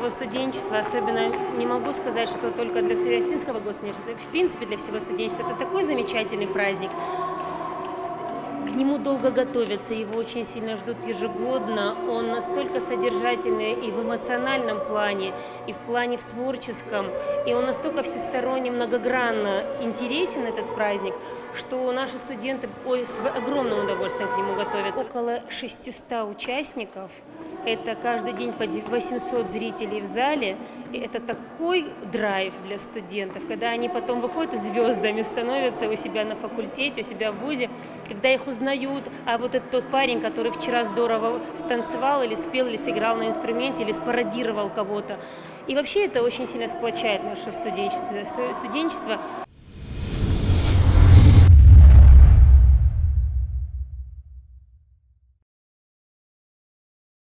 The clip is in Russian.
всего студенчества, особенно не могу сказать, что только для Суверенского госуниверситета, в принципе для всего студенчества, это такой замечательный праздник. К нему долго готовятся, его очень сильно ждут ежегодно. Он настолько содержательный и в эмоциональном плане, и в плане в творческом, и он настолько всесторонне, многогранно интересен, этот праздник, что наши студенты с огромным удовольствием к нему готовятся. Около 600 участников. Это каждый день по 800 зрителей в зале. И это такой драйв для студентов, когда они потом выходят и звездами становятся у себя на факультете, у себя в вузе, когда их узнают, а вот это тот парень, который вчера здорово станцевал или спел, или сыграл на инструменте, или спародировал кого-то. И вообще это очень сильно сплочает наше студенчество.